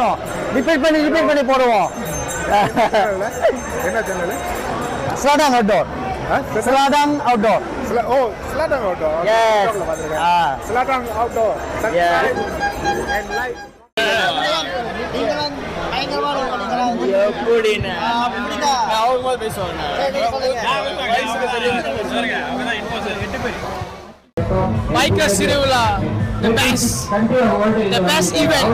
போடணும், ரிப்பீட் பண்ணி போடுவோம். என்ன channel? Seladang outdoor. Seladang Outdoor. Oh, Seladang Outdoor. Yes. Seladang Outdoor. Subscribe and like. எப்படின்னு அவங்க பேசுவாங்க. Bikers திருவிழா, the best event.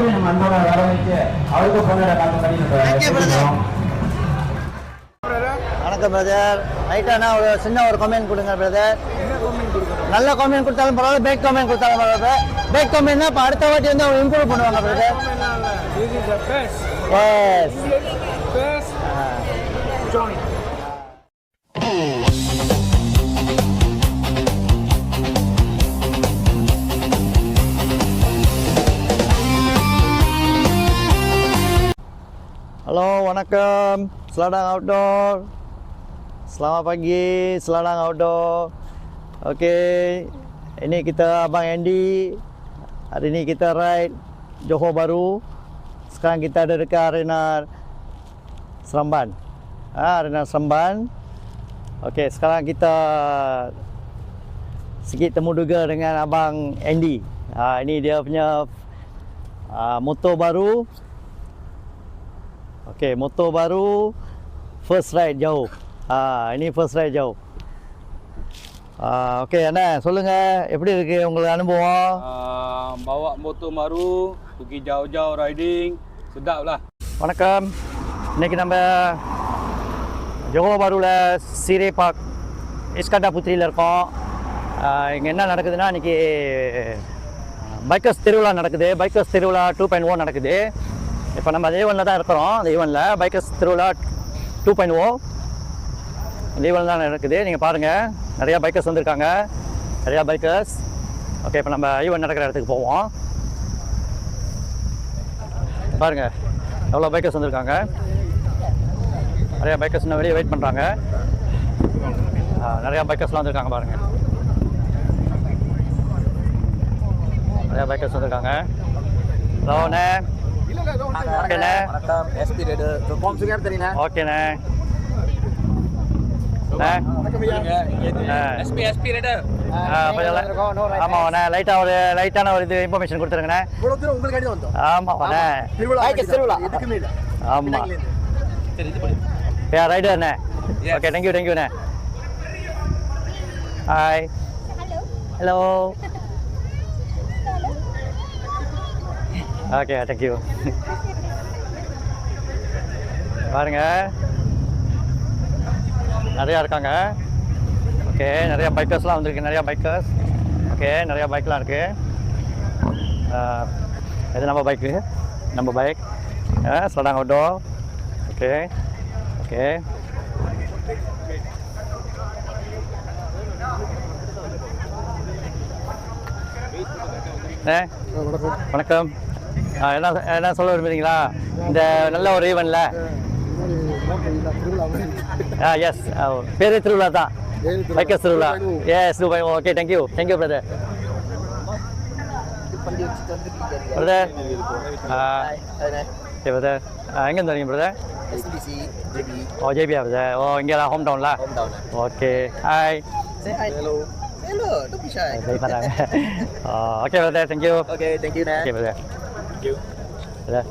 வணக்கம் பிரதர். ரைட்டானா ஒரு சின்ன ஒரு கமெண்ட் கொடுங்க பிரதர். நல்ல கமெண்ட் கொடுத்தாலும் பரவாயில்ல, பேக் கமெண்ட் கொடுத்தாலும் பரவாயில்ல. பேக் கமெண்ட்னா இப்போ அடுத்த வாட்டி வந்து அவங்க இம்ப்ரூவ் பண்ணுவாங்க brother. This is the best. Yes. Best. Join. Halo, wanakkam. Seladang Outdoor. Selamat pagi, Seladang Outdoor. Okey, ini kita Abang Andy. Hari ni kita ride Johor Bahru. Sekarang kita ada dekat arena Seremban. Arena Seremban. Okey, sekarang kita sikit temu duga dengan Abang Andy. Ini dia punya motor baru. Okey, motor baru, first ride jauh. Ini first ride jauh. Okey, அண்ணா சொல்லுங்க, எப்படி இருக்கு உங்களுக்கு அனுபவம்? Bawa motor baru, pergi jauh-jauh riding, sedap lah. வணக்கம். இன்னைக்கு நம்ம Johor பாருல சீரே park இஸ்கண்டா புத்திரியில் இருக்கோம். இங்கே என்ன நடக்குதுன்னா, இன்றைக்கி பைக்கர்ஸ் திருவிழா நடக்குது. பைக்கர்ஸ் திருவிழா 2.0 நடக்குது. இப்போ நம்ம அந்த ஈவெண்ட்டில் தான் இருக்கிறோம். அந்த ஈவெண்ட்டில் பைக்கர்ஸ் திருவிழா 2.0 அந்த ஈவெண்ட் தான் நடக்குது. நீங்கள் பாருங்கள், நிறையா பைக்கர்ஸ் வந்திருக்காங்க, நிறையா பைக்கர்ஸ். ஓகே, இப்போ நம்ம ஈவெண்ட் நடக்கிற இடத்துக்கு போவோம். பாருங்கள் எவ்வளோ பைக்கர்ஸ் வந்திருக்காங்க. நிறையா பைக்கர்ஸ் இன்னும் வெளியே வெயிட் பண்ணுறாங்க. நிறையா பைக்கர்ஸ்லாம் வந்திருக்காங்க பாருங்கள். நிறையா பைக்கர்ஸ் வந்திருக்காங்க. ஹலோ அண்ணே. ஓகேண்ணே. SP Raider, perform சுகர் தெரியுண்ணே. ஓகேண்ணே. SP Raider. ஆமாண்ணே, லைட்டான ஒரு இது இன்ஃபர்மேஷன் கொடுத்துருங்கண்ணே. உங்களுக்கு அடி வந்தோம். ஆமாண்ணே. திருவிழா எதுக்குமே இல்லை. ஆமாம். ரைடர்ண்ணே. ஓகே, தேங்க்யூண்ணே. ஹாய். ஹலோ. Okay, thank you. பாருங்க, நிறையா இருக்காங்க. ஓகே, நிறையா பைக்கர்ஸ்லாம் வந்திருக்கு. நிறையா பைக்கர்ஸ். ஓகே, நிறையா பைக்லாம் இருக்குது. இது நம்ம பைக் Seladang Outdoor. ஓகே. வணக்கம். என்ன சொல்ல விரும்புறீங்களா இந்த நல்ல ஒரு ஈவெண்ட்ல? எஸ், பேரு திருவிழா தான், பைக்கர்ஸ் திருவிழா. Yes, okay, thank you brother. Brother brother எங்கேருந்து வரீங்க பிரதர்? ஜேபியா பிரதர்? இங்கே தான் ஹோம் டவுன்ல? Okay, hi. Hello, don't be shy. Okay, brother. Thank you. Okay, thank you, Nat. Okay, brother. Thank you. Brother.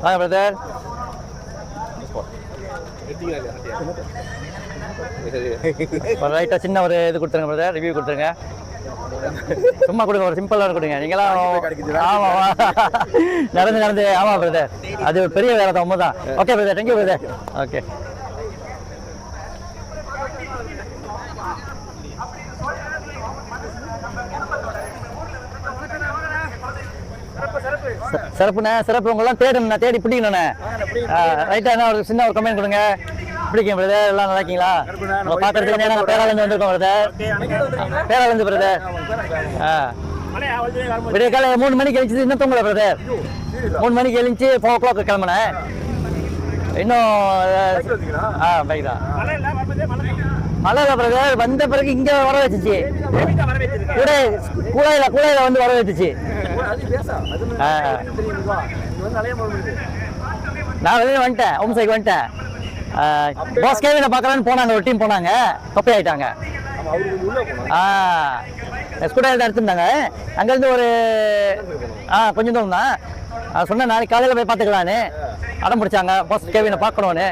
Hi, brother. ஒரு ரைட்டாக சின்ன ஒரு இது கொடுத்துருங்க பிரதர், ரிவ்யூ கொடுத்துருங்க. சும்மா கொடுங்க, ஒரு சிம்பிளாக கொடுங்க. நீங்களாம் ஆமாம் நடந்து ஆமாம் பிரதர், அது ஒரு பெரிய வேலை தான். உண்மைதான். Okay brother, thank you brother. Okay. சிறப்பு உங்களெல்லாம் தேடணுண்ணா, தேடி பிடிக்கணுண்ணே. ரைட்டாக ஒரு சின்ன ஒரு கமெண்ட் கொடுங்க. பிடிக்கும் பிரதர், எல்லாம் நல்லா இருக்கீங்களா? உங்களை பார்க்கறதுக்கு நாங்கள் பேராலேருந்து வந்திருக்கோம் பிரதர். பேராலேருந்து பிரதர். விடிய காலை 3 மணிக்கு எழுந்துச்சு, இன்னும் தூங்கல பிரதர். 3 மணிக்கு எழுந்துச்சு 4 o'clock கிளம்புனேன். இன்னும் பைக் தான். மழை இல்லை பிரதர், வந்த பிறகு இங்கே வர வச்சுச்சு. கூடையில் வந்து வர வச்சுச்சு. அது பேசா அது தெரியும் வா இது வந்து நிறைய போகுது நான் வெளியே வந்துட்டேன் ஹோம் சைக்கு வந்துட்டேன் பாஸ் கேவினை பார்க்கலான்னு போனாங்க ஒரு டீம் போனாங்க தொப்பை ஆயிட்டாங்க அவருக்கு உள்ள போனோம் ஸ்கூட்டர் எடுத்துருந்தாங்க அங்கேருந்து ஒரு கொஞ்சம் தூரம் தான் சொன்னேன் நாளைக்கு காலையில் போய் பார்த்துக்கலான்னு அடம் பிடிச்சாங்க பாஸ் கேவினை பார்க்கணுன்னு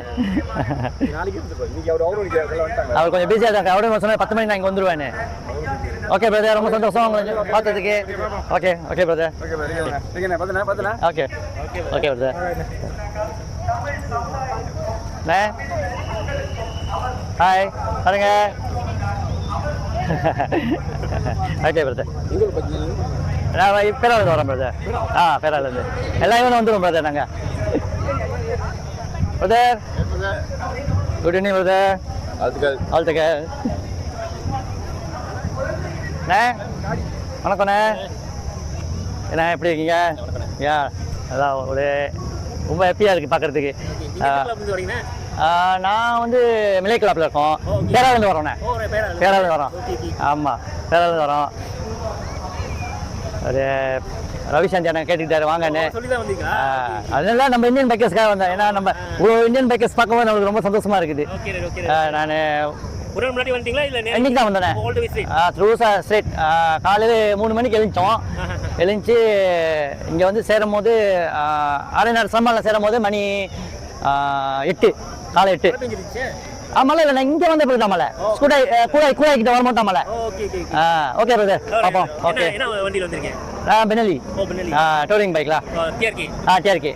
அவர் கொஞ்சம் பிஸியாக இருக்காங்க அவரும் சொன்னால் 10 மணிக்கு நான் இங்கே வந்துடுவேன்னு ஓகே பிரதர் ரொம்ப சந்தோஷம் உங்களை பார்த்ததுக்கு okay okay brother okay okay brother hi பாருங்க ஓகே பிரதர் நான் பேராலேருந்து வரேன் பிரதர் பேராலேருந்து எல்லாம் இவனும் வந்துடும் பிரதர் நாங்கள் பிரதர் குட் ஈவினிங் பிரதர் வாழ்த்துக்கள் வணக்கண்ணே என்ன எப்படி இருக்கீங்க அதான் ஒரு ரொம்ப ஹாப்பியாக இருக்குது பார்க்குறதுக்கு நான் வந்து மிலை கிளாப்பில் இருக்கோம் பேராலேருந்து வரோண்ணே பேராலேருந்து வரோம் ஆமாம் பேராலேருந்து வரோம் ஒரு ரவிசாந்தி அண்ணன் கேட்டுக்கிட்டாரு வாங்கன்னு அதனால நம்ம இந்தியன் பைக்கர்ஸ்க்காக வந்தேன் ஏன்னா நம்ம இவ்வளோ இந்தியன் பைக்கர்ஸ் பார்க்கும்போது நம்மளுக்கு ரொம்ப சந்தோஷமா இருக்குது நான் இன்னைக்கு தான் வந்தேன் த்ரூ ஸ்ட்ரெயிட் காலையில் 3 மணிக்கு எழுந்தோம் இங்கே வந்து சேரும் போது 6:30 சம்பளம் சேரும் போது மணி 8 காலை 8 மழை இல்லை நான் இங்கே வந்த பிறகு தான் மழை கூடாய் கிட்ட வர மாட்டோம் மழை ஓகே பிரதர் பார்ப்போம் ஓகே பெனலி டூரிங் பைக்லா TRK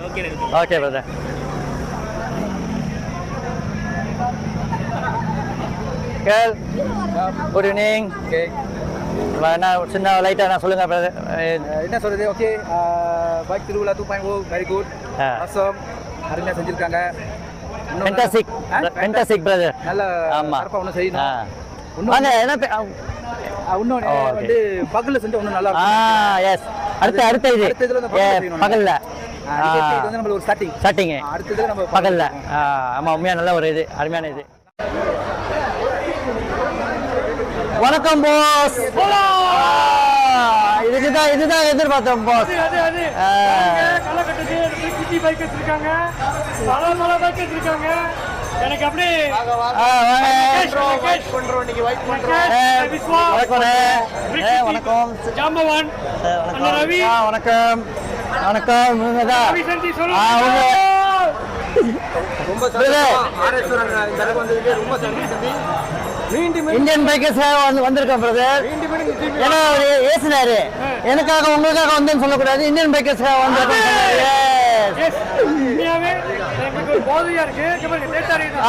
okay brother good evening என்ன சின்ன லைட்டாக நான் சொல்லுங்கள் பிரதர் என்ன சொல்கிறது ஓகே பைக் திருவிழா 2.0 வெரி குட் awesome அருமையாக செஞ்சுருக்காங்க ஃபேண்டாஸ்டிக் பிரதர் நல்ல ஆமா சிறப்பாக ஒன்றும் செய்யணும் வாங்க என்ன இன்னொன்று வந்து பகலில் செஞ்சு ஒன்றும் நல்லா இருக்கும் எஸ் அடுத்த இது பகலில் இது வந்து நம்மளுக்கு ஒரு ஸ்டார்டிங் அடுத்தது நம்ம பகலில் ஆமாம் உண்மையாக நல்ல ஒரு இது அருமையான இது வணக்கம் பாஸ் இதுதான் எதிர்பார்த்தோம் பாஸ் எனக்கு அப்படியே வணக்கம் ஜாம்பவான் ரவி வணக்கம் வணக்கம் இந்தியன் பைக்கர்ஸ் வந்திருக்கேன் பிரதர் ஏன்னா அவர் ஏசினாரு எனக்காக உங்களுக்காக வந்தேன்னு சொல்லக்கூடாது இந்தியன் பைக்கர்ஸ்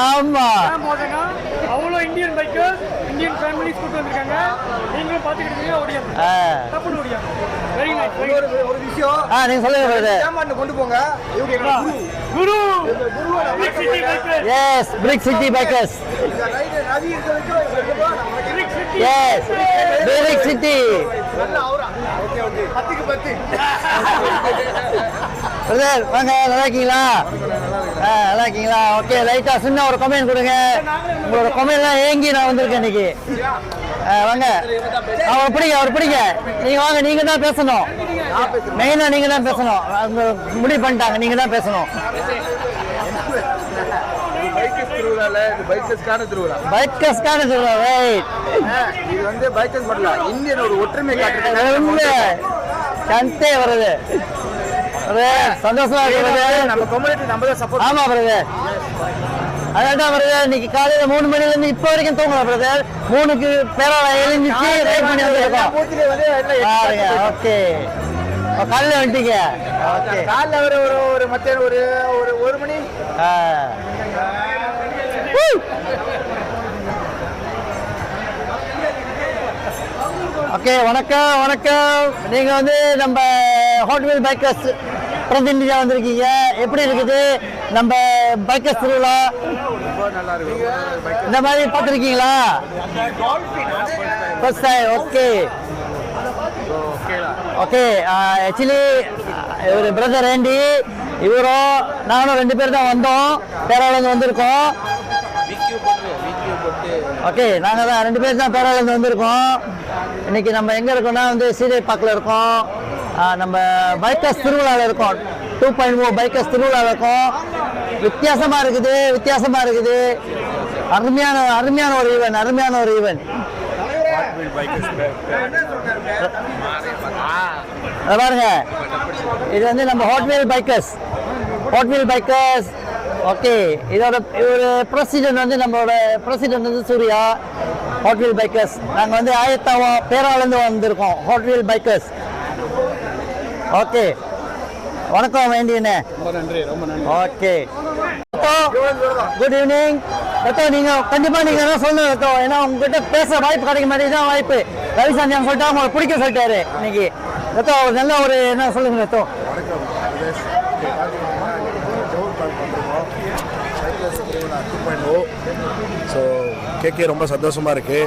ஆமா அவ்வளோ இந்தியன் பைக்கர்ஸ் இந்தியன் ஃபேமிலிஸ் கூட்டு வந்திருக்காங்க நீங்களும் பார்த்துக்கிட்டீங்க ஓடியா வெரி நைஸ் ஒரு விஷயம் நீங்க சொல்லுங்க பிரதர் ஏமாண்டு கொண்டு போங்க குரு எஸ் பிரிக் சிட்டி பைக்கர்ஸ் ரவி எஸ் பிரிக் சிட்டி ஓகே 10க்கு 10 பிரதர் வாங்க நல்லா இருக்கீங்களா நல்லா இருக்கீங்களா ஓகே லைட்டா சின்ன ஒரு கமெண்ட் கொடுங்க உங்களோட கமெண்ட்லாம் ஏங்கி நான் வந்திருக்கேன் இன்னைக்கு வாங்க அவர் பிடிங்க நீங்க வாங்க நீங்க தான் பேசணும் மெயினா நீங்க தான் பேசணும் முடிவு பண்ணிட்டாங்க நீங்க தான் பேசணும் பைக்கர்ஸ்கான திருவிழா ரைட் இது வந்து பைக்கர்ஸ் மட்டும் இந்தியன் ஒரு ஒற்றுமை காட்டுறது கண்டே வருது சந்தோஷமா இருக்கிறது நம்ம கம்யூனிட்டி நம்ம தான் சப்போர்ட் ஆமா பிரதர் அதான் பிரதர் இன்னைக்கு காலையில 3 மணில இருந்து இப்ப வரைக்கும் தூங்கல பிரதர் 3க்கு பேரால எழுந்துச்சு ரைட் பண்ணி வந்திருக்கோம் ஓகே காலையில வந்துட்டீங்க ஓகே காலைல ஒரு மத்தியானம் ஒரு மணி ஓகே வணக்கம் நீங்க வந்து நம்ம ஹாட் வீல் பைக்கர்ஸ் பிரதிநிதியா வந்திருக்கீங்க எப்படி இருக்குது நம்ம பைக்கர்ஸ் திருவிழா இந்த மாதிரி பார்த்துருக்கீங்களா ஃபர்ஸ்ட் டைம் ஓகே ஆக்சுவலி இவர் பிரதர் ஆண்டி இவரும் நானும் 2 பேர் தான் வந்தோம் பேராலேருந்து வந்திருக்கோம் ஓகே நாங்கள் தான் 2 பேர் தான் பேராலேருந்து வந்திருக்கோம் இன்னைக்கு நம்ம எங்கே இருக்கோம்னா வந்து சீதை பார்க்கில் இருக்கோம் நம்ம பைக்கர்ஸ் திருவிழாவில் இருக்கோம். 2.0 பைக்கர்ஸ் திருவிழாவில் இருக்கோம். வித்தியாசமாக இருக்குது. அருமையான ஒரு ஈவென்ட். பாருங்க, இது வந்து நம்ம ஹாட் வீல் பைக்கர்ஸ். ஓகே, இதோட ஒரு பிரசிடென்ட் வந்து நம்மளோட பிரசிடென்ட் வந்து சூர்யா. ஹாட் வீல் பைக்கர்ஸ் நாங்கள் வந்து ஆயத்தாவம் பேராலேருந்து வந்திருக்கோம். Hot wheel bikers. ஓகே, வணக்கம் வேண்டியண்ணே. ரொம்ப நன்றி. Okay, good evening. நீங்கள் கண்டிப்பாக நீங்கள் என்ன சொல்லணும் ரத்தோ, ஏன்னா உங்ககிட்ட பேச வாய்ப்பு கிடைக்க மாதிரி தான் வாய்ப்பு. ரவிசாந்தி அவங்க சொல்லிட்டு அவங்களை பிடிக்க சொல்லிட்டாரு இன்னைக்கு. ரத்தோ ஒரு நல்ல ஒரு என்ன சொல்லுங்க ரத்தோ. ஸோ கேட்க ரொம்ப சந்தோஷமாக இருக்குது.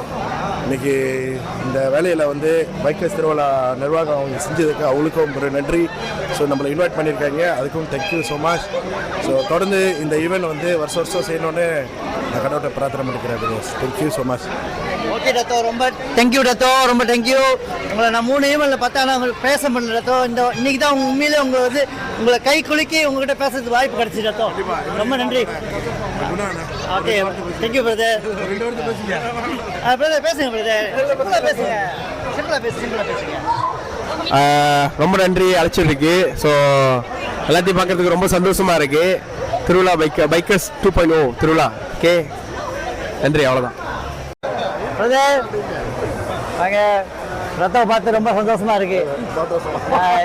இன்றைக்கி இந்த வேலையில் வந்து பைக்கர்ஸ் திருவிழா நிர்வாகம் அவங்க செஞ்சதுக்கு அவங்களுக்கும் ஒரு நன்றி. ஸோ நம்மளை இன்வைட் பண்ணியிருக்காங்க, அதுக்கும் தேங்க்யூ ஸோ மச். ஸோ தொடர்ந்து இந்த ஈவெண்ட் வந்து வருஷம் செய்யணுன்னு நான் கடவுட்டை பிரார்த்தனை பண்ணிக்கிறேன். Thank you so much. ஓகே ரத்தோ, ரொம்ப தேங்க்யூ ரத்தோ, ரொம்ப தேங்க்யூ. உங்களை நான் 3 ஈவெண்ட்டில் பார்த்தா உங்களுக்கு பேச முடியல ரத்தோ. இன்னைக்கு தான் உண்மையிலே உங்களை கை குலுக்கி உங்ககிட்ட பேசுறதுக்கு வாய்ப்பு கிடைச்சி ரத்தோ. ரொம்ப நன்றி. Okay, thank you brother. பிரதர் பேசுங்க பிரதர். சிம்பிளாக பேசுங்க. ரொம்ப நன்றி அழைச்சதுக்கு. ஸோ எல்லாத்தையும் பார்க்கறதுக்கு ரொம்ப சந்தோஷமாக இருக்குது. திருவிழா பைக்கர்ஸ் 2.0 திருவிழா. ஓகே, நன்றி, அவ்வளோதான். பிரதர் வாங்க. ரத்தம் பார்த்து ரொம்ப சந்தோஷமா இருக்கு.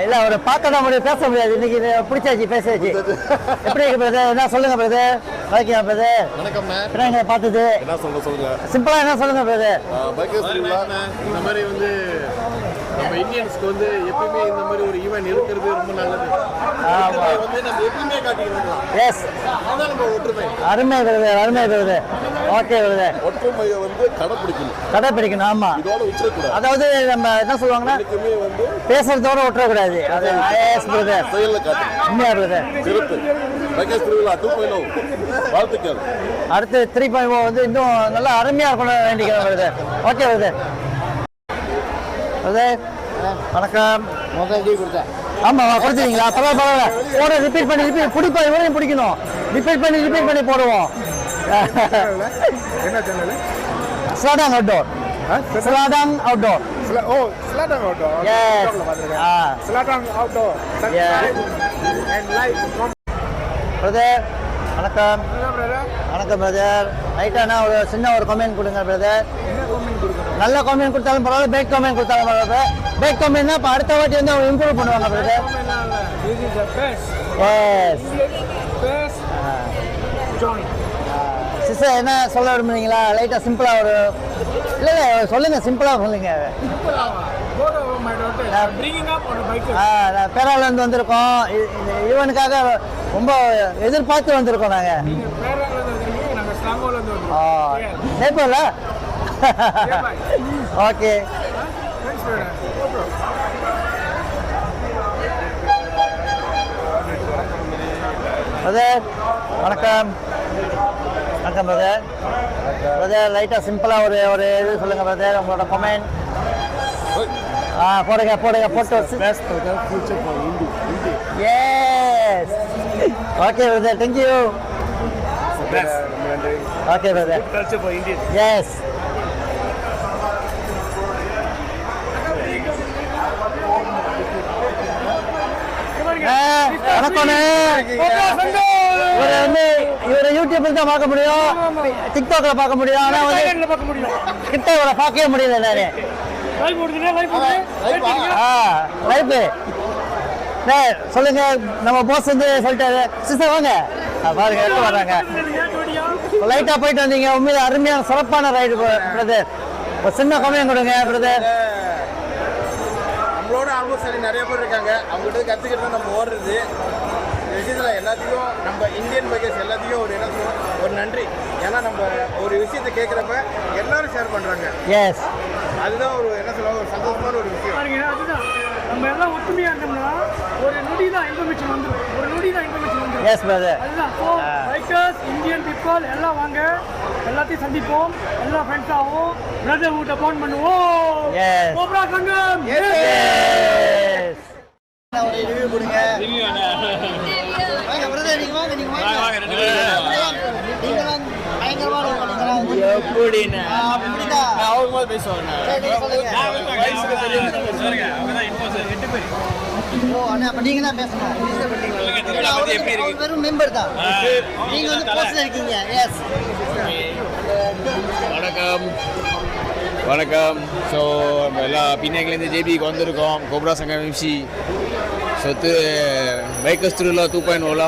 இல்லை அவரை பார்த்தா முடியும், பேச முடியாது. இன்னைக்கு பிடிச்சாச்சு, பேசாச்சு. எப்படி இருக்கு பிரதர்? என்ன சொல்லுங்க பிரதர். ஓகே பிரதர், வணக்கம். பார்த்தது என்ன சொல்லுங்க. சிம்பிளா என்ன சொல்லுங்க பிரதர். பைக்கர்ஸ் திருவிழா இந்த மாதிரி வந்து நம்ம இந்தியன்ஸ்க்கு வந்து எப்பயுமே இந்த மாதிரி ஒரு ஈவெண்ட் இருக்கிறது ரொம்ப நல்லது. வந்து நம்ம எப்பயுமே காட்டிக்கிறோம். எஸ், அதான் நம்ம ஒற்றுமை. அருமை பிரதர். ஓகே பிரதர், ஒற்றுமையை வந்து கடைப்பிடிக்கணும். ஆமா, இதோட விட்டுறக்கூடாது. அதாவது நம்ம என்ன சொல்லுவாங்கன்னா எப்பயுமே வந்து பேசுறதோட விட்டுறக்கூடாது. அது எஸ் பிரதர், செயல்ல காட்டு. உண்மையா பிரதர். சிறப்பு. பைக்கர்ஸ் திருவிழா 2.0 வாழ்த்துக்கள். அடுத்து 3.0 வந்து இன்னும் நல்லா அருமையா இருக்கணும் வேண்டிக்கிறேன் பிரதர். Okay brother. வணக்கம். ஆமா, கொடுத்துருக்கீங்களா? பரவாயில்ல. போட ரிப்பீட் பண்ணி பிடிப்பா, இவரையும் பிடிக்கணும். ரிப்பீட் பண்ணி போடுவோம். என்ன channel? Seladang outdoor. Seladang Outdoor. Yes. Seladang Outdoor. And live. Brother வணக்கம். வணக்கம் பிரதர். ரைட்டானா ஒரு சின்ன ஒரு கமெண்ட் கொடுங்க பிரதர். நல்ல கமெண்ட் கொடுத்தாலும் பரவாயில்ல, பேக் கமெண்ட் கொடுத்தாலும் பரவாயில்ல. பேக் கமெண்ட்னா இப்போ அடுத்த வாட்டி வந்து அவங்க இம்ப்ரூவ் பண்ணுவாங்க பிரதர். எஸ். சிஸ்டர் என்ன சொல்ல விரும்புறீங்களா? லைட்டாக சிம்பிளாக ஒரு இல்லை சொல்லுங்க, சிம்பிளாக சொல்லுங்க. பேராலேருந்து வந்திருக்கோம். ஈவனுக்காக ரொம்ப எதிர்பார்த்து வந்திருக்கோம் நாங்கள். நேபாள ஓகே. பிரதர் வணக்கம். வணக்கம் பிரதர். பிரதர் லைட்டாக சிம்பிளாக ஒரு இது சொல்லுங்கள் பிரதர், உங்களோட கமெண்ட். போடுங்க போட்டு. Yes. Okay brother, thank you. Okay brother. Yes. வணக்கம்ண்ணே. இவரை யூடியூப்ல தான் பார்க்க முடியும், டிக்டாக்ல பார்க்க முடியும். ஆனா வந்து கிட்ட இவரை பார்க்கவே முடியல. நானே லைவ் சொல்லுங்க. நம்ம போஸ் வந்து சொல்லிட்டாரு. சிஸ்டர் வாங்க பாருங்க, எடுத்து வர்றாங்க. லைட்டா போயிட்டு வந்தீங்க. உண்மையில அருமையான சிறப்பான ரைடு பிரதர். ஒரு சின்ன கம்மியம் கொடுங்க பிரதர். நம்மளோட ஆல்மோஸ்ட் சரி நிறைய பேர் இருக்காங்க. அவங்ககிட்ட கற்றுக்கிட்டு தான் நம்ம ஓடுறது. இந்த விஷயத்தில் எல்லாத்தையும் நம்ம இந்தியன் பைக்கர்ஸ் எல்லாத்தையும் ஒரு என்ன சொல்லுவோம், ஒரு நன்றி. ஏன்னா நம்ம ஒரு விஷயத்தை கேட்குறப்ப எல்லாரும் ஷேர் பண்ணுறாங்க. எஸ், அதுதான் ஒரு என்ன சொல்லுவாங்க, ஒரு சந்தோஷமான ஒரு விஷயம். அதுதான் நம்ம எல்லாம் ஒற்றுமையாக இருந்தோம்னா ஒரு நொடி தான் இன்ஃபர்மேஷன் வந்துடும். Yes brother. அதுதான் பைக்கர்ஸ் இந்தியன் பீப்புள் எல்லாம் வாங்க, எல்லாத்தையும் சந்திப்போம், எல்லா ஃப்ரெண்ட்ஸாகவும் பிரதர்ஹுட்டை பாண்ட் பண்ணுவோம். எஸ். கோப்ரா சங்கம். எஸ். ஒரு ரிவ்யூ கொடுங்க. வாங்க பிரதர், நீங்க வாங்க, நீங்க வாங்க. நீங்கலாம் பயங்கரமான ஒரு படங்களா வந்து எப்படின்னு அப்படிடா. நான் அவங்க பேசுவாங்க. சரி, நீங்க சொல்லுங்க. வயசுக்கு தெரியும். ஓ அண்ணா, அப்ப நீங்க தான் பேசணும். அவர் வெறும் மெம்பர் தான். நீங்க வந்து போஸ்ட்ல இருக்கீங்க. எஸ். வணக்கம் வணக்கம். ஸோ எல்லா பின்னாங்கிலேருந்து ஜேபிக்கு வந்திருக்கோம். கோப்ரா சங்கம் எம்சி சொத்து பைக்கர்ஸ் திருவிழா 2.0.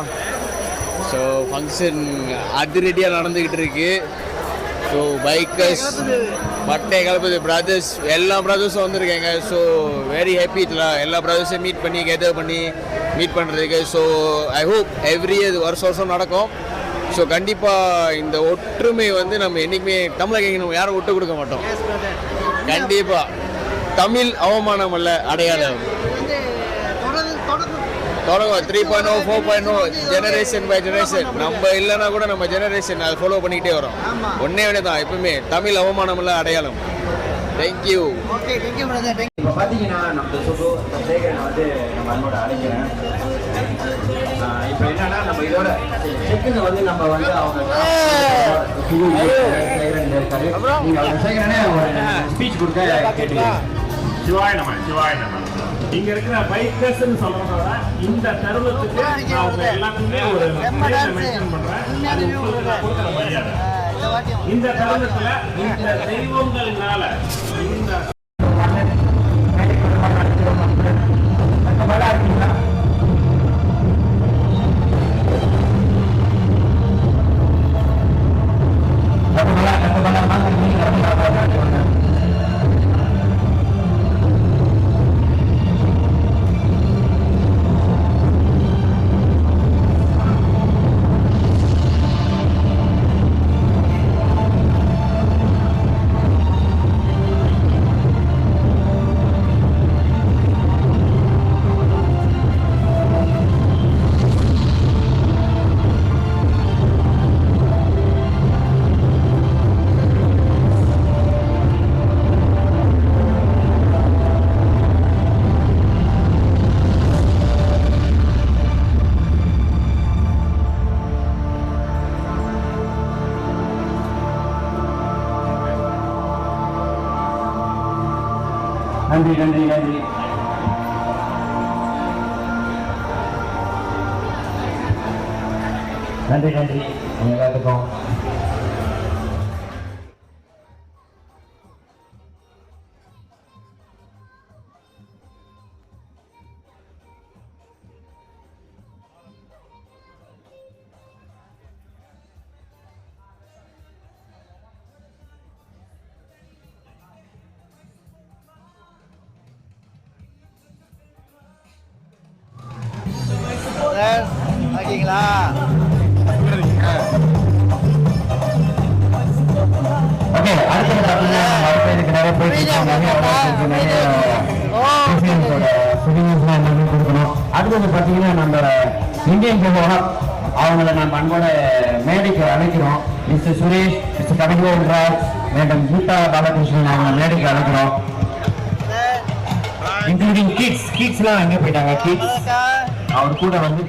ஸோ ஃபங்க்ஷன் அதிரடியாக நடந்துக்கிட்டு இருக்கு. ஸோ பைக்கர்ஸ் பட்டை கலப்புது பிரதர்ஸ், எல்லா பிரதர்ஸும் வந்திருக்காங்க. ஸோ வெரி ஹாப்பி எல்லா பிரதர்ஸையும் மீட் பண்ணி கேதர் பண்ணி மீட் பண்ணுறதுக்கு. So I hope every year வருஷம் நடக்கும். ஸோ கண்டிப்பாக இந்த ஒற்றுமை வந்து நம்ம என்றைக்குமே தமிழக நம்ம யாரும் விட்டு கொடுக்க மாட்டோம். கண்டிப்பாக தமிழ் அவமானம் அல்ல, அடையாளம். தொடங்கும் 3.0 4.0 ஜெனரேஷன் பை ஜெனரேஷன். நம்ம இல்லைன்னா கூட நம்ம ஜெனரேஷன் அதை ஃபாலோ பண்ணிக்கிட்டே வரோம். ஒன்றே ஒன்றே தான் எப்பவுமே தமிழ் அவமானம் இல்லை, அடையாளம். Thank you. Okay, thank you brother. இப்போ பார்த்தீங்கன்னா நம்ம சுகு சேகரனை வந்து நம்ம அன்போட அழைக்கிறேன். இப்போ என்னன்னா நம்ம இதோட செக்குன்னு வந்து நம்ம வந்து அவங்க சுகு சேகரன் இருக்காரு. நீங்கள் அவங்க சேகரனே ஸ்பீச் கொடுக்க கேட்டுக்கலாம். சிவாய நம சிவாய நம. இங்க இருக்கிற பைக்கர்ஸ்னு சொல்றதோட இந்த தருணத்துக்கு நான் அவங்க எல்லாத்துக்குமே ஒரு மென்ஷன் பண்றேன். அது உங்களுக்கு கொடுக்குற மரியாதை. இந்த தருணத்துல இந்த தெய்வங்கள்னால இந்த நன்றி நன்றி நன்றி. நன்றி நன்றி எல்லாத்துக்கும். ஓகேங்களா? ஓகே, அடுத்தது பார்த்தீங்கன்னா அடுத்த இதுக்கு நிறைய கொடுக்கணும். அடுத்தது பார்த்தீங்கன்னா நம்ம இந்தியன் ஜோஹர் அவங்கள நம்ம அன்போட மேடைக்கு அழைக்கிறோம். Mister Suresh, mister Kavithon Raj, madam Geetha Balakrishnan அவங்க மேடைக்கு அழைக்கிறோம். இன்க்ளூடிங் கிட்ஸ்லாம் எங்கே போயிட்டாங்க? கிட்ஸ் அவர் கூட வந்து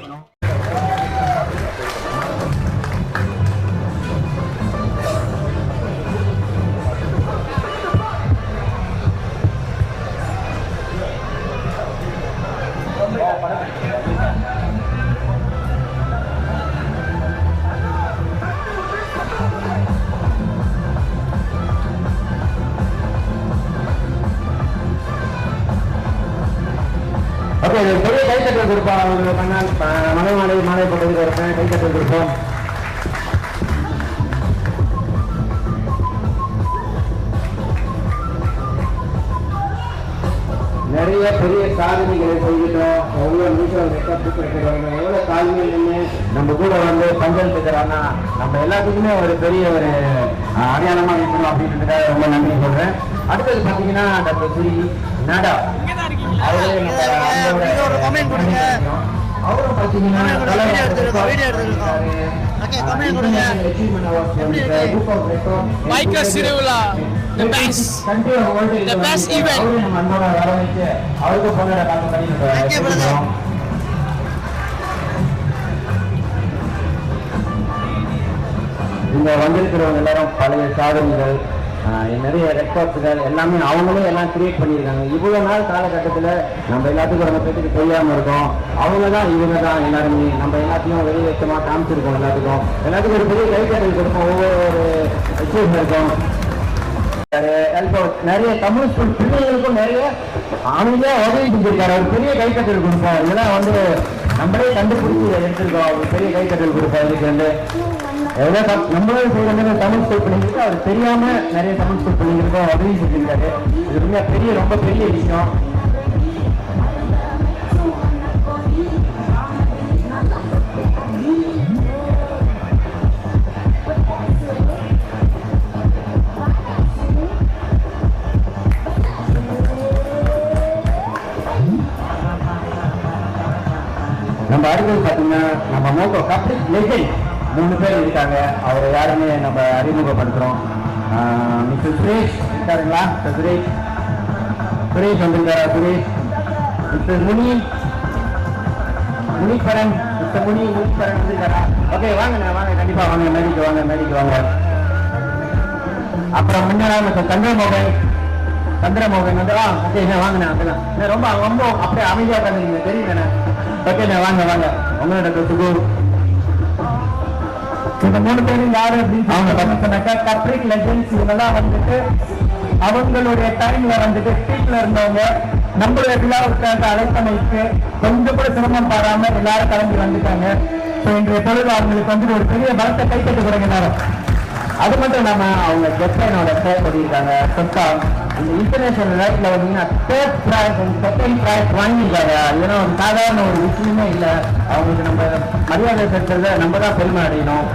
பெரிய கைத்தட்டல் கொடுப்போம். அவங்க பண்ணால் மலை மாலை போட்டதுக்கு ஒரு கைத்தட்டல் கொடுப்போம். நிறைய பெரிய சாதனைகளை செய்கிட்டோம். ஒவ்வொரு நிமிஷம் ரெக்கார்ட் வைக்கிறாங்க. எவ்வளோ தாழ்மையில் நின்று நம்ம கூட வந்து பங்கெடுத்துக்கிறாங்கன்னா நம்ம எல்லாத்துக்குமே ஒரு பெரிய ஒரு அடையாளமாக இருக்கணும் அப்படின்றதுக்காக ரொம்ப நன்றி சொல்கிறேன். அடுத்தது பார்த்தீங்கன்னா டாக்டர் ஸ்ரீ நாடா அவரும் பார்த்தீங்கன்னா ஓகே கமெண்ட் கொடுங்க எப்படி இருக்கு பைக்கர்ஸ் திருவிழா the best event. Okay brother இங்க வந்திருக்கிறவங்க எல்லாரும் பழைய சாதனைகள் நிறைய ரெக்கார்ட்ஸுகள் எல்லாமே அவங்களே எல்லாம் கிரியேட் பண்ணியிருக்காங்க. இவ்வளோ நாள் காலகட்டத்தில் நம்ம எல்லாத்துக்கும் ரொம்ப பேருக்கு தெரியாமல் இருக்கோம். அவங்க தான் இவங்க தான் எல்லாருமே நம்ம எல்லாத்தையும் வெளியே வச்சமாக காமிச்சிருக்கோம். எல்லாத்துக்கும் ஒரு பெரிய கைத்தட்டல் கொடுப்போம். ஒவ்வொரு விஷயம் இருக்கும். நிறைய தமிழ் ஸ்கூல் பிள்ளைகளுக்கும் நிறைய அமைதியாக உதவி செஞ்சிருக்காரு. ஒரு பெரிய கைத்தட்டல் கொடுப்போம். இதெல்லாம் வந்து நம்மளே கண்டுபிடிச்சி எடுத்திருக்கோம். ஒரு பெரிய கைத்தட்டல் கொடுப்போம். இதுக்கு வந்து எவ்வளோ நம்மளும் செய்யறது தமிழ் ஸ்கூல் பிள்ளைங்களுக்கு அவர் தெரியாம நிறைய தமிழ் ஸ்கூல் பிள்ளைங்களுக்கும் உதவி செஞ்சிருக்காரு. இது ரொம்ப பெரிய விஷயம். நம்ம அடுத்தது பார்த்தீங்கன்னா நம்ம மோட்டோ கப்ளிக் லெஜெண்ட் 3 பேர் இருக்காங்க. அவரை யாருமே நம்ம அறிமுகப்படுத்துறோம். மிஸ்டர் சுரேஷ் இருக்காருங்களா? சுரேஷ் வந்திருக்காரா? சுரேஷ், மிஸ்டர் முனீஸ்வரன் வந்திருக்காரா? ஓகே வாங்க கண்டிப்பா வாங்க, மேடிக்கு வாங்க. அப்புறம் முன்னாடி மிஸ்டர் சந்திரமோகன் வந்து ஓகே வாங்கண்ணே. அப்படிதான் ரொம்ப அப்படியே அமைதியாக உட்காந்துருக்கீங்க தெரியுங்கண்ணே. ஓகேண்ணே வாங்க உங்களோட சுகூர். இந்த 3 பேரும் யாரு அப்படின்னு சொன்னாக்கா கப்ளிக் லெஜெண்ட்ஸ். இவங்கெல்லாம் வந்துட்டு அவங்களுடைய டைம்ல வந்துட்டு ஸ்ட்ரீட்ல இருந்தவங்க நம்மளுடைய விழாவுக்காக அழைப்பமைக்கு கொஞ்சம் கூட சிரமம் பாராம எல்லாரும் கிளம்பி வந்துட்டாங்க. இன்றைய பொழுது அவங்களுக்கு வந்துட்டு ஒரு பெரிய பலத்தை கைத்தட்டு கொடுங்க எல்லாரும். அது மட்டும் இல்லாம அவங்க ஜப்பானோட ஷேர் பண்ணியிருக்காங்க. சொத்தா இந்த இன்டர்நேஷனல் ரேட்ல வந்தீங்கன்னா third prize and second prize வாங்கியிருக்காங்க. இதெல்லாம் ஒரு சாதாரண ஒரு விஷயமே இல்லை. அவங்களுக்கு நம்ம மரியாதை செலுத்துறத நம்ம தான் பெருமை அடையணும்.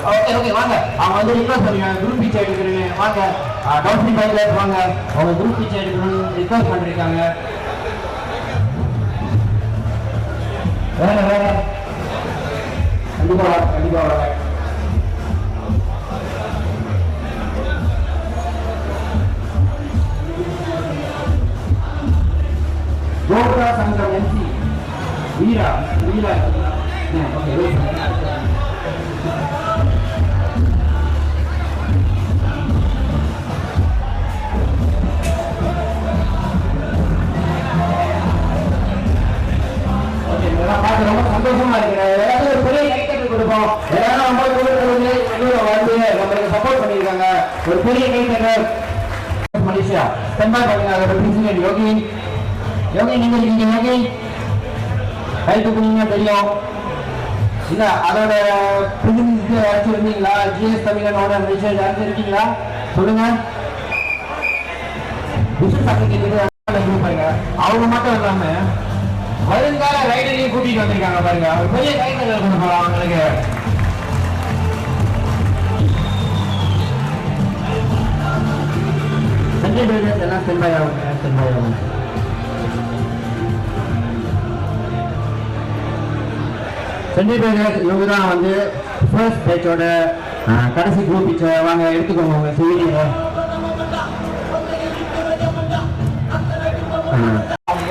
ஓகே வாங்க. அவங்க வந்து ரிக்வெஸ்ட் பண்ணிருக்காங்க குரூப் பிச்சை எடுக்கிறேன்னு. வாங்க டவுன்சி பைக்ல வாங்க. அவங்க குரூப் பிச்சை எடுக்கணும்னு ரிக்வெஸ்ட் பண்ணிருக்காங்க. வேற கண்டிப்பா கோபுரா சங்கம் எம்சி வீரா ஓகே ரொம்ப சந்தோஷமா இருக்கிறேன். எல்லாரும் ஒரு பெரிய கைத்தட்டல் கொடுப்போம். எல்லாரும் வந்து நம்மளுக்கு சப்போர்ட் பண்ணியிருக்காங்க. ஒரு பெரிய கைத்தட்டல். மலேசியா செம்பா பாத்தீங்கன்னா யோகி நீங்க இருக்கீங்க. யோகி கை தூக்குனீங்க தெரியும் இல்ல? அதோட பிரதிநிதி யாராச்சும் இருந்தீங்களா? ஜிஎஸ் தமிழனோட மலேசியா யாராச்சும் இருக்கீங்களா? சொல்லுங்க. அவங்க மட்டும் இல்லாம வருங்கால ரைடரையும் கூட்டிட்டு வந்திருக்காங்க பாருங்க. ஒரு பெரிய கைத்தட்டல் கொண்டு போறோம் அவங்களுக்கு. சஞ்சய் பிரதர்ஸ் எல்லாம் சென்பாயாகும். சஞ்சய் பிரதர்ஸ் இவங்க தான் வந்து ஃபர்ஸ்ட் பேச்சோட கடைசி குரூப் பிச்சை. வாங்க எடுத்துக்கோங்க உங்க சிவிலியை.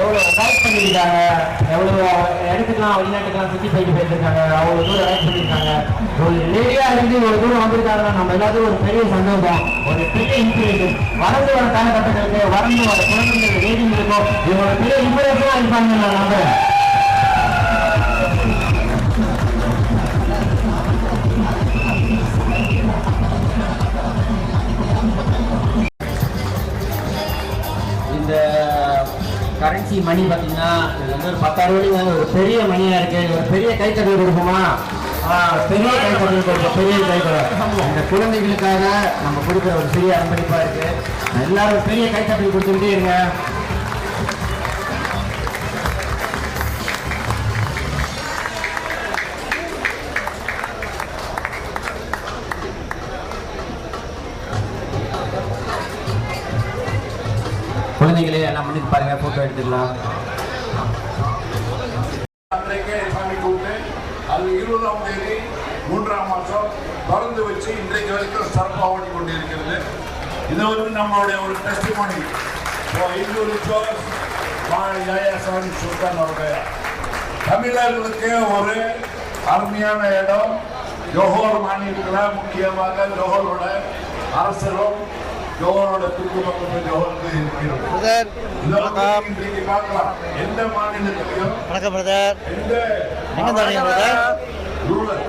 எவ்வளோ ரைட் பண்ணியிருக்காங்க, எவ்வளோ இடத்துக்குலாம் வெளிநாட்டுக்கெல்லாம் சுற்றி போயிட்டு போயிருக்காங்க. அவ்வளோ தூரம் ரைட் பண்ணியிருக்காங்க. ஒரு லேடியாக இருந்து இவ்வளோ தூரம் வந்திருக்காங்கன்னா நம்ம எல்லாத்துக்கும் ஒரு பெரிய சந்தோஷம், ஒரு பெரிய இன்ஸ்பிரேஷன். வளர்ந்து வர காலகட்டங்களுக்கு வளர்ந்து வர குழந்தைங்களுக்கு லேடிங்களுக்கும் இவங்க பெரிய இன்ஸ்பிரேஷனாக இருப்பாங்க. நான் நம்புறேன். இந்த கரன்சி மணி பார்த்தீங்கன்னா இது வந்து ஒரு 10,000 ரூபாய். ஒரு பெரிய மணியாக இருக்குது. ஒரு பெரிய கைத்தட்டல் கொடுப்போமா? பெரிய கைத்தட்டல் கொடுப்போம். பெரிய கைத்தட்டல் இந்த குழந்தைகளுக்காக நம்ம கொடுக்குற ஒரு பெரிய அன்பளிப்பாக இருக்குது. எல்லாரும் பெரிய கைத்தட்டல் கொடுத்துக்கிட்டே இருங்க. பூனைகளே எல்லாம் பண்ணிட்டு பாருங்க, போட்டோ எடுத்துக்கலாம். அன்றைக்கே சாமி கூப்பிட்டு அது 20ஆம் தேதி 3ஆம் மாதம் திறந்து வச்சு இன்றைக்கு வரைக்கும் சிறப்பாக ஓடி கொண்டு இருக்கிறது. இது வந்து நம்மளுடைய ஒரு டெஸ்டிமோனி. இந்து ரிச்சுவல்ஸ் யாயாசாமி சுல்தான் அவருடைய தமிழர்களுக்கு ஒரு அருமையான இடம். ஜோஹர் மாநிலத்தில் முக்கியமாக ஜோஹரோட அரசரும் ஜோஹரோட துருக்கு பக்கத்தில் ஜோஹருக்கு இருக்கிறது. இன்றைக்கு பார்க்கலாம் எந்த மாநிலத்திலையும் வணக்கம் பிரதர். எந்த ரூரல்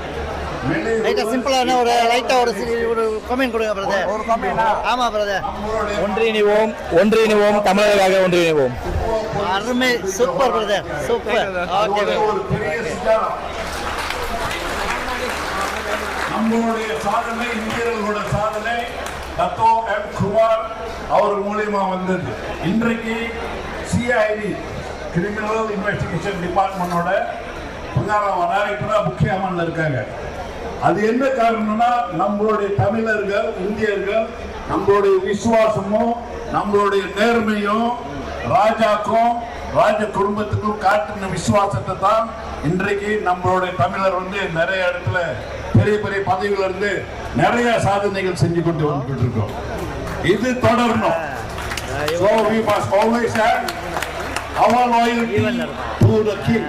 லைட்டா சிம்பிளான ஒரு லைட்டா ஒரு கமெண்ட் கொடுங்க பிரதர். ஒரு கமெண்ட். ஆமா பிரதர். ஒன்றிணைவோம் ஒன்றிணைவோம் தமிழர்களாக ஒன்றிணைவோம். அருமை, சூப்பர் பிரதர், சூப்பர். ஓகே. ஒரு பெரிய சித்தாரம். நம்மளுடைய சாதனை, இந்தியர்களோட சாதனை தத்தோ எம் குமார் அவர் மூலியமா வந்தது. இன்றைக்கு சிஐடி கிரிமினல் இன்வெஸ்டிகேஷன் டிபார்ட்மெண்டோட இப்பதான் முக்கிய அமல்ல இருக்காங்க. அது என்ன காரணம்னா நம்மளுடைய தமிழர்கள், இந்தியர்கள் நம்மளுடைய விசுவாசமும் நம்மளுடைய நேர்மையும் ராஜாக்கும் ராஜ குடும்பத்துக்கும் காட்டின விசுவாசத்தை தான் இன்றைக்கு நம்மளுடைய தமிழர் வந்து நிறைய இடத்துல பெரிய பெரிய பதவிகள் இருந்து நிறைய சாதனைகள் செஞ்சு கொண்டு வந்துட்டு இருக்கோம். இது தொடரணும். So we must always have our loyalty to the king.